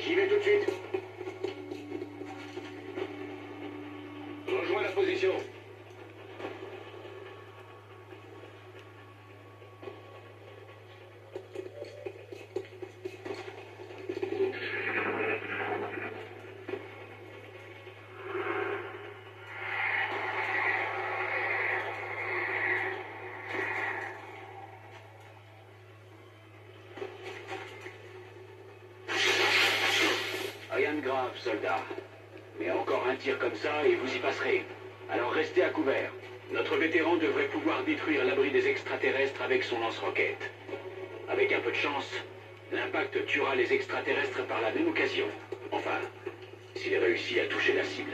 J'y vais tout de suite. Rejoins la position. Rien de grave, soldat. Mais encore un tir comme ça et vous y passerez. Alors restez à couvert. Notre vétéran devrait pouvoir détruire l'abri des extraterrestres avec son lance-roquette. Avec un peu de chance, l'impact tuera les extraterrestres par la même occasion. Enfin, s'il réussit à toucher la cible.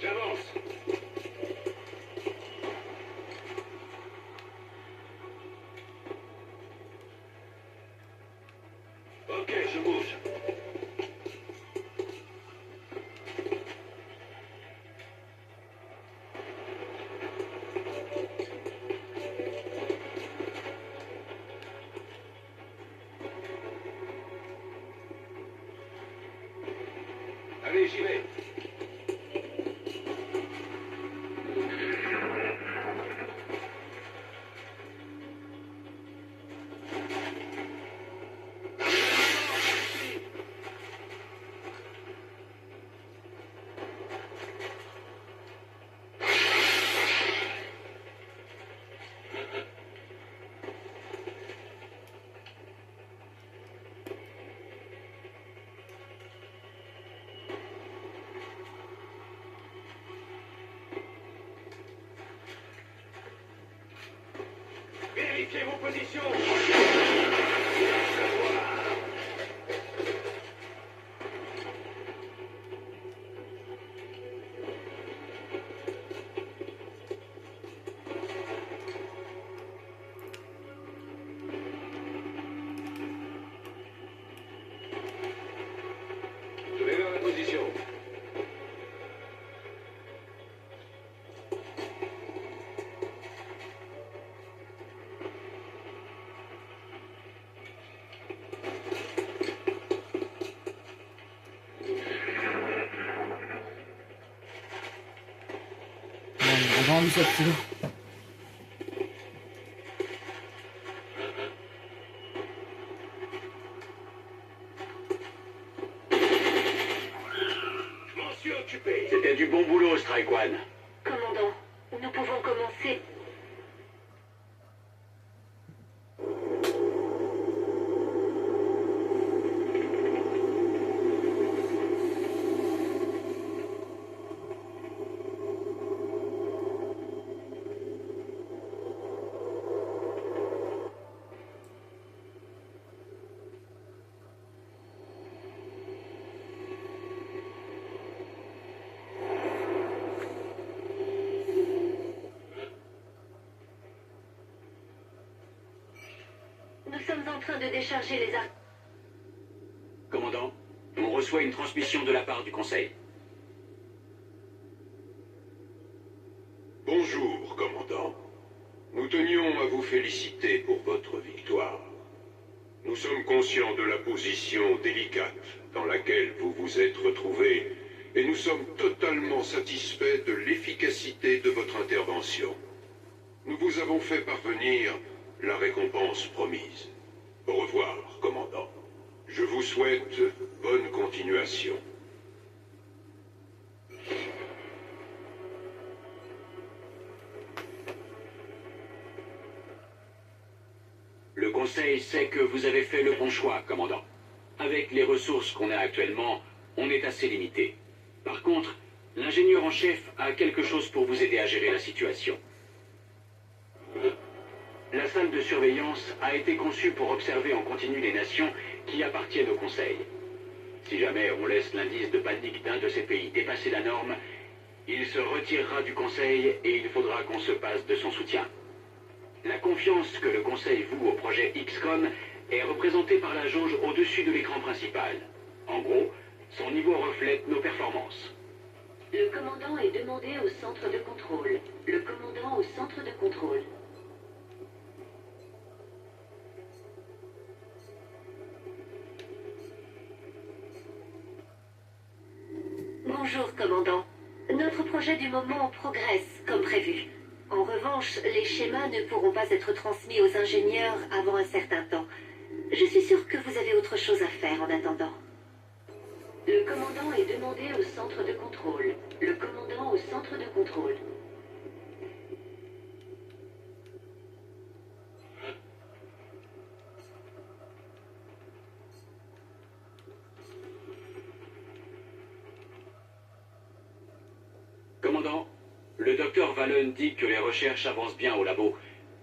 J'avance. Ok, je bouge. Allez, j'y vais. Vérifiez vos positions. Je vais vers la position. On va enlever cette tire. Je m'en suis occupé. C'était du bon boulot, Strike One. Commandant, nous pouvons commencer. Nous sommes en train de décharger les armes. Commandant, on reçoit une transmission de la part du Conseil. Bonjour, commandant. Nous tenions à vous féliciter pour votre victoire. Nous sommes conscients de la position délicate dans laquelle vous vous êtes retrouvés et nous sommes totalement satisfaits de l'efficacité de votre intervention. Nous vous avons fait parvenir la récompense promise. Au revoir, commandant. Je vous souhaite bonne continuation. Le Conseil sait que vous avez fait le bon choix, commandant. Avec les ressources qu'on a actuellement, on est assez limité. Par contre, l'ingénieur en chef a quelque chose pour vous aider à gérer la situation. La salle de surveillance a été conçue pour observer en continu les nations qui appartiennent au Conseil. Si jamais on laisse l'indice de panique d'un de ces pays dépasser la norme, Il se retirera du Conseil et il faudra qu'on se passe de son soutien. La confiance que le Conseil voue au projet XCOM est représentée par la jauge au-dessus de l'écran principal. En gros, son niveau reflète nos performances. Le commandant est demandé au centre de contrôle. Le commandant au centre de contrôle. Bonjour, commandant. Notre projet du moment progresse, comme prévu. En revanche, les schémas ne pourront pas être transmis aux ingénieurs avant un certain temps. Je suis sûr que vous avez autre chose à faire en attendant. Le commandant est demandé au centre de contrôle. Le commandant au centre de contrôle. Commandant, le docteur Valen dit que les recherches avancent bien au labo,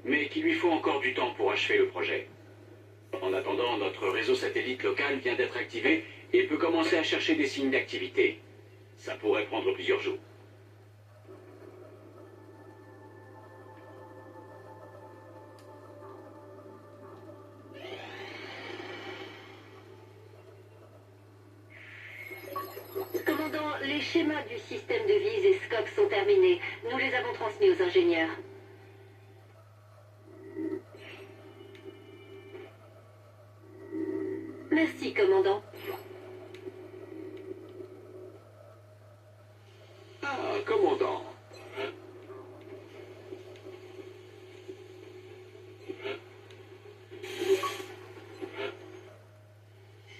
mais qu'il lui faut encore du temps pour achever le projet. En attendant, notre réseau satellite local vient d'être activé et peut commencer à chercher des signes d'activité. Ça pourrait prendre plusieurs jours. Commandant, les schémas du système de vise et SCOP sont terminés. Nous les avons transmis aux ingénieurs. Merci, commandant. Ah, commandant.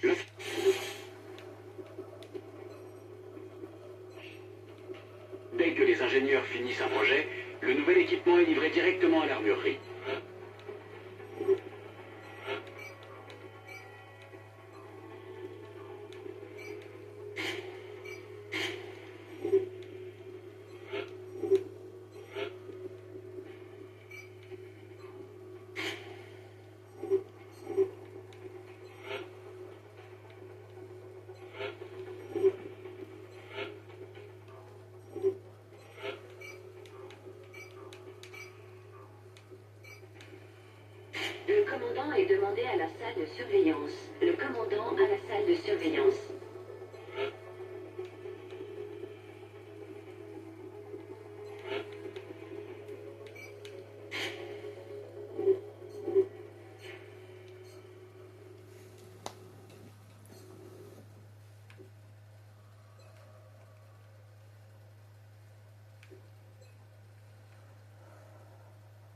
Le- Dès que les ingénieurs finissent un projet, le nouvel équipement est livré directement à l'armurerie. Le commandant est demandé à la salle de surveillance. Le commandant à la salle de surveillance.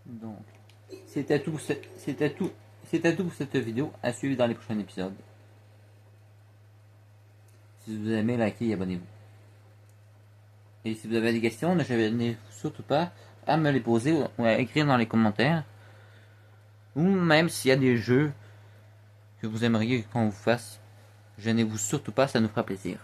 Donc, c'était tout, c'était tout pour cette vidéo. À suivre dans les prochains épisodes. Si vous aimez, likez et abonnez-vous. Et si vous avez des questions, n'hésitez surtout pas à me les poser ou à écrire dans les commentaires. Ou même s'il y a des jeux que vous aimeriez qu'on vous fasse, gênez-vous surtout pas, ça nous fera plaisir.